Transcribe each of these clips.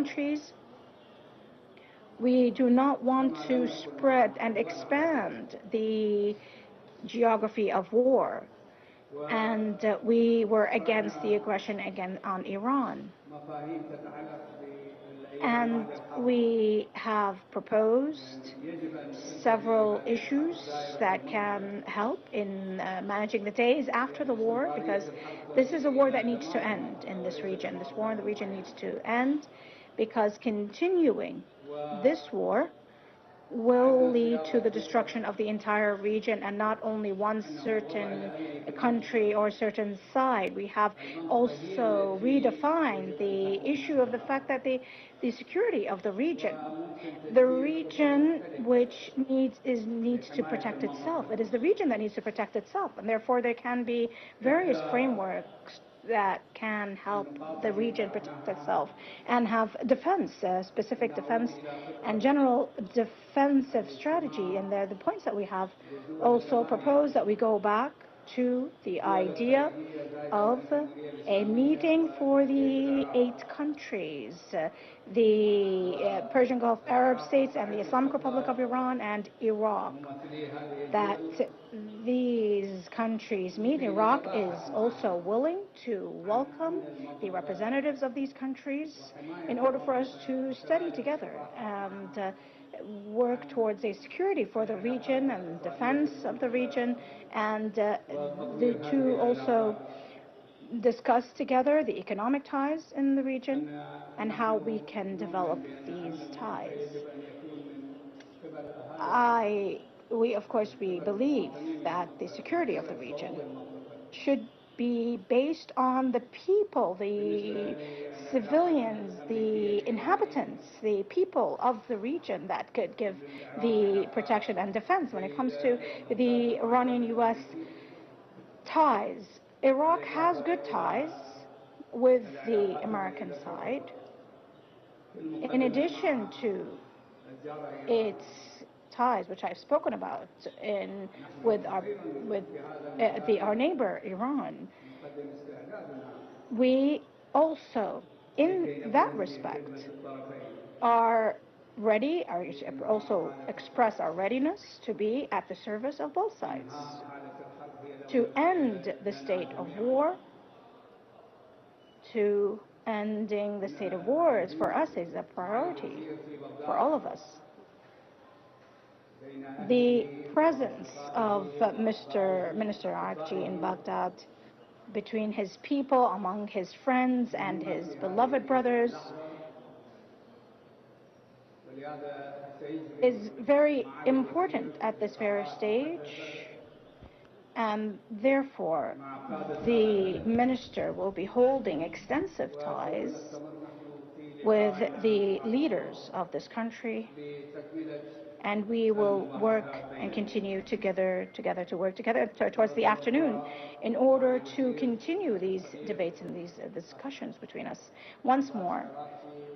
countries. We do not want to spread and expand the geography of war. And we were against the aggression again on Iran. And we have proposed several issues that can help in managing the days after the war, because this is a war that needs to end in this region. This war in the region needs to end, because continuing this war will lead to the destruction of the entire region, and not only one certain country or certain side. We have also redefined the issue of the fact that the security of the region which needs to protect itself. It is the region that needs to protect itself, and therefore there can be various frameworks that can help the region protect itself and have defense, specific defense and general defensive strategy. And they're the points that we have also proposed, that we go back to the idea of a meeting for the 8 countries, the Persian Gulf Arab states and the Islamic Republic of Iran and Iraq, that these countries meet. Iraq is also willing to welcome the representatives of these countries in order for us to study together and work towards a security for the region and defense of the region, and to also discuss together the economic ties in the region and how we can develop these ties. We believe that the security of the region should be based on the people, the civilians, the inhabitants, the people of the region that could give the protection and defense. When it comes to the Iranian-U.S. ties, Iraq has good ties with the American side. In addition to its ties, which I've spoken about, with our neighbor Iran, we also, in that respect, are ready, also express our readiness to be at the service of both sides, to end the state of war. To ending the state of war is, for us, is a priority for all of us. The presence of Mr. Minister Arabji in Baghdad, between his people, among his friends and his beloved brothers, is very important at this very stage, and therefore the minister will be holding extensive ties with the leaders of this country, and we will work and continue together to work together towards the afternoon in order to continue these debates and these discussions between us. Once more,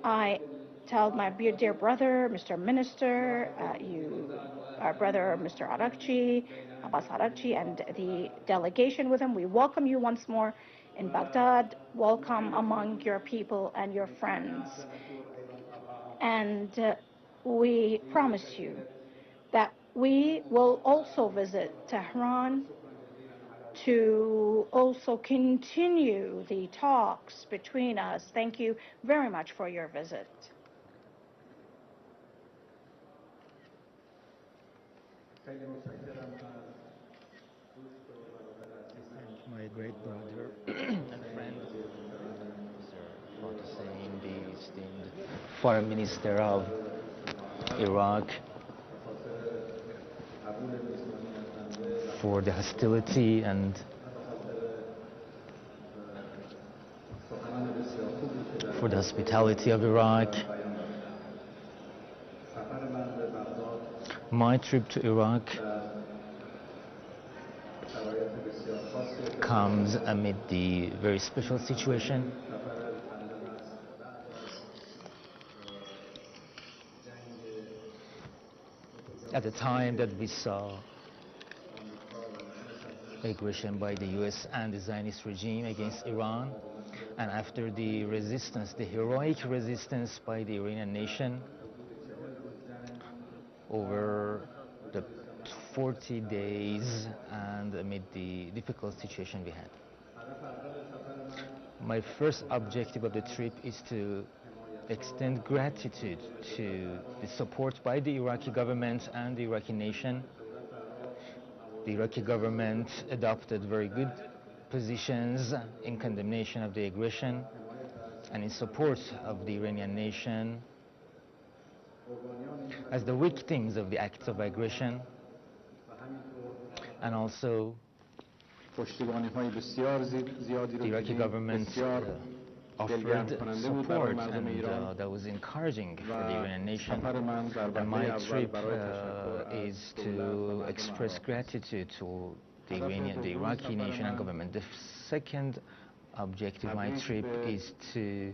I tell my dear brother, Mr. Minister, our brother, Mr. Arakchi, Abbas Arakchi, and the delegation with him, we welcome you once more in Baghdad. Welcome among your people and your friends. And we promise you that we will also visit Tehran to also continue the talks between us. Thank you very much for your visit. My great brother and friend, Mr. Hussein, the esteemed Foreign Minister of Iraq, for the hostility and for the hospitality of Iraq. My trip to Iraq comes amid the very special situation at the time that we saw aggression by the US and the Zionist regime against Iran. And after the resistance, the heroic resistance by the Iranian nation over the 40 days and amid the difficult situation we had. My first objective of the trip is to extend gratitude to the support by the Iraqi government and the Iraqi nation. The Iraqi government adopted very good positions in condemnation of the aggression and in support of the Iranian nation as the victims of the acts of aggression, and also the Iraqi government offered support, and that was encouraging for the Iranian nation. And my trip is to express gratitude to the Iraqi nation and government. The second objective of my trip is to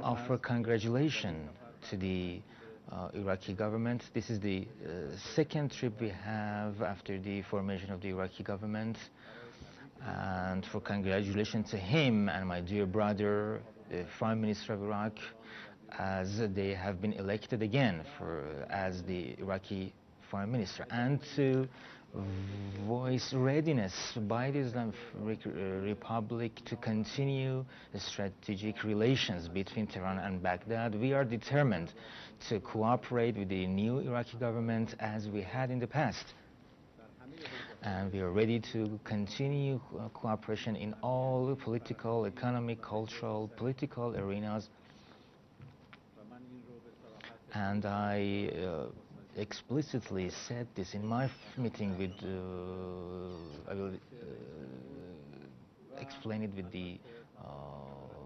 offer congratulations to the Iraqi government. This is the second trip we have after the formation of the Iraqi government, and for congratulations to him and my dear brother, the Prime Minister of Iraq, as they have been elected again as the Iraqi Prime Minister, and to voice readiness by the Islamic Republic to continue the strategic relations between Tehran and Baghdad. We are determined to cooperate with the new Iraqi government as we had in the past, and we are ready to continue cooperation in all political, economic, cultural, political arenas. And I explicitly said this in my meeting with, I will explain it with the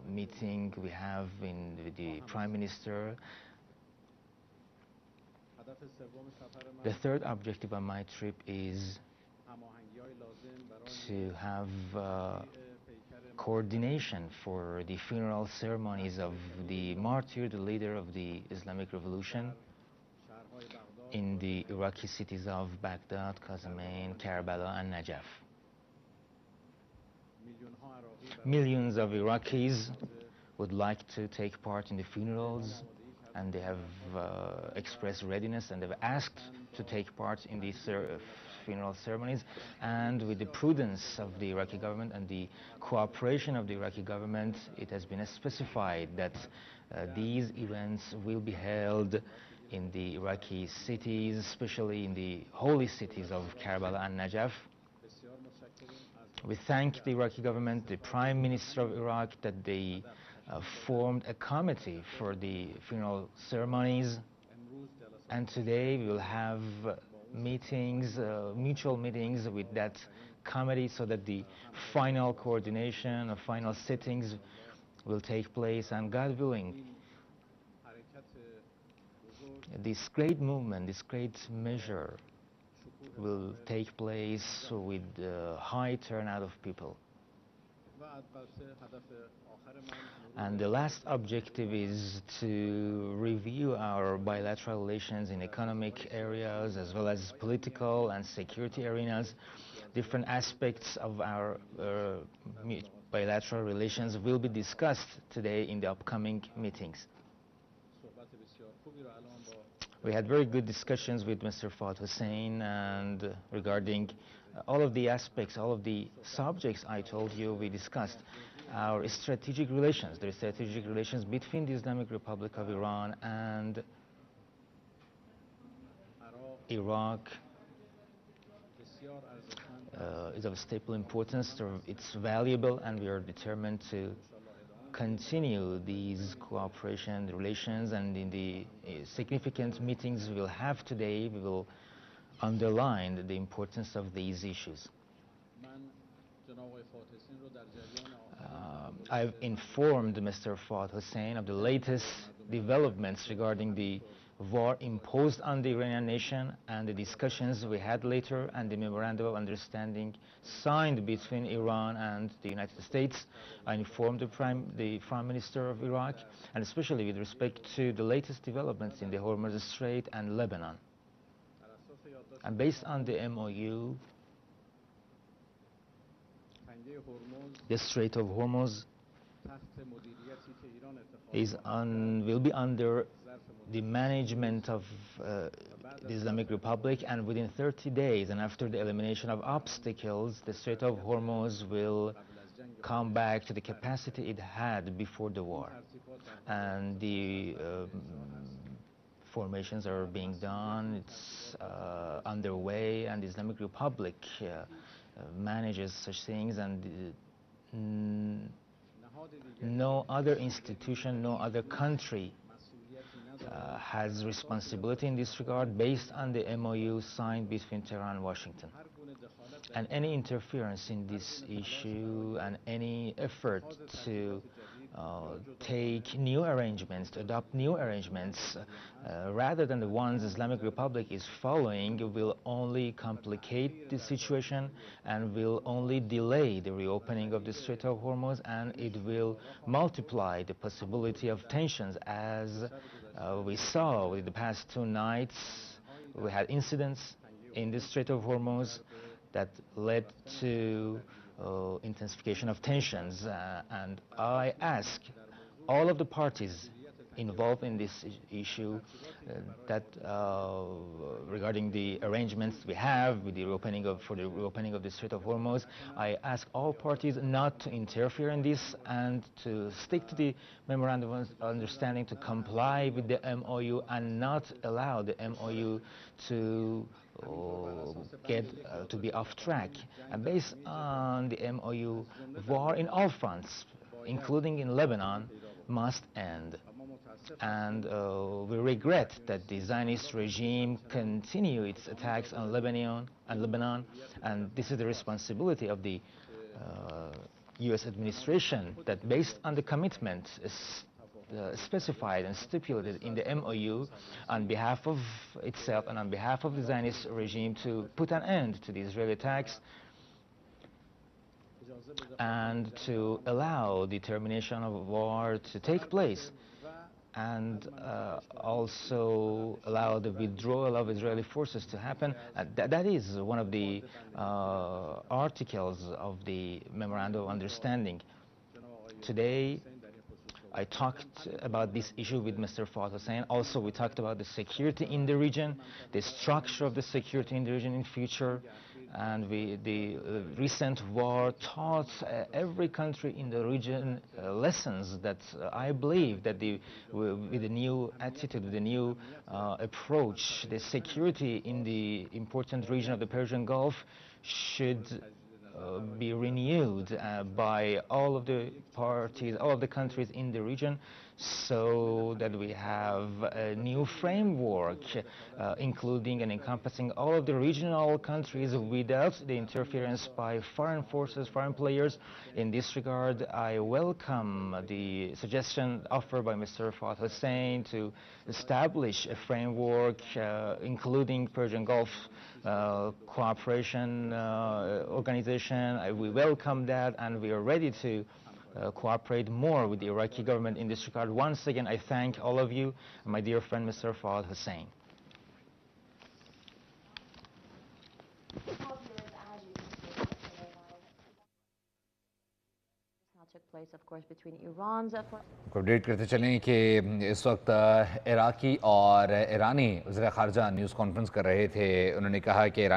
meeting we have with the Prime Minister. The third objective of my trip is to have coordination for the funeral ceremonies of the martyr, the leader of the Islamic Revolution, in the Iraqi cities of Baghdad, Qazvin, Karbala, and Najaf. Millions of Iraqis would like to take part in the funerals, and they have expressed readiness, and they've asked to take part in these funeral ceremonies. And with the prudence of the Iraqi government and the cooperation of the Iraqi government, it has been specified that these events will be held in the Iraqi cities, especially in the holy cities of Karbala and Najaf. We thank the Iraqi government, the Prime Minister of Iraq, that they formed a committee for the funeral ceremonies, and today we will have meetings, mutual meetings with that committee, so that the final coordination or final sittings will take place, and God willing, this great movement, this great measure will take place with a high turnout of people. And the last objective is to review our bilateral relations in economic areas as well as political and security arenas. Different aspects of our bilateral relations will be discussed today in the upcoming meetings. We had very good discussions with Mr. Fuad Hussein, and regarding all of the aspects, all of the subjects I told you, we discussed our strategic relations, the strategic relations between the Islamic Republic of Iran and Iraq is of staple importance. It's valuable, and we are determined to continue these cooperation relations, and in the significant meetings we will have today, we will underline the importance of these issues. I've informed Mr. Fuad Hussein of the latest developments regarding the war imposed on the Iranian nation and the discussions we had later, and the memorandum of understanding signed between Iran and the United States. I informed the Prime Minister of Iraq, and especially with respect to the latest developments in the Hormuz Strait and Lebanon. And based on the MOU, the Strait of Hormuz will be under the management of the Islamic Republic, and within 30 days and after the elimination of obstacles, the Strait of Hormuz will come back to the capacity it had before the war. And the formations are being done, it's underway, and the Islamic Republic manages such things, and no other institution, no other country has responsibility in this regard based on the MOU signed between Tehran and Washington. And any interference in this issue and any effort to take new arrangements, to adopt new arrangements, rather than the ones Islamic Republic is following, will only complicate the situation and will only delay the reopening of the Strait of Hormuz, and it will multiply the possibility of tensions, as we saw with the past 2 nights. We had incidents in the Strait of Hormuz that led to intensification of tensions, and I ask all of the parties involved in this issue that regarding the arrangements we have with the for the reopening of the Strait of Hormuz, I ask all parties not to interfere in this and to stick to the memorandum of understanding, to comply with the MOU and not allow the MOU to to be off track. And based on the MOU, war in all fronts, including in Lebanon, must end. And we regret that the Zionist regime continue its attacks on Lebanon, and this is the responsibility of the U.S. administration, that based on the commitment specified and stipulated in the MOU on behalf of itself and on behalf of the Zionist regime, to put an end to the Israeli attacks and to allow the termination of war to take place, and also allow the withdrawal of Israeli forces to happen. That is one of the articles of the Memorandum of Understanding. Today, I talked about this issue with Mr. Fuad Hussein. Also, we talked about the security in the region, the structure of the security in the region in future, and the recent war taught every country in the region lessons that I believe that with the new attitude, with the new approach, the security in the important region of the Persian Gulf should be renewed by all of the parties, all of the countries in the region, so that we have a new framework including and encompassing all of the regional countries without the interference by foreign forces, foreign players. In this regard, I welcome the suggestion offered by Mr. Fuad Hussein to establish a framework including Persian Gulf Cooperation Organization. We welcome that, and we are ready to cooperate more with the Iraqi government in this regard. Once again, I thank all of you, my dear friend Mr. Fuad Hussein. Update करते चलें कि इस वक्त इराकी और ईरानी वज़ीर ख़ारजा news conference कर रहे थे। उन्होंने कहा कि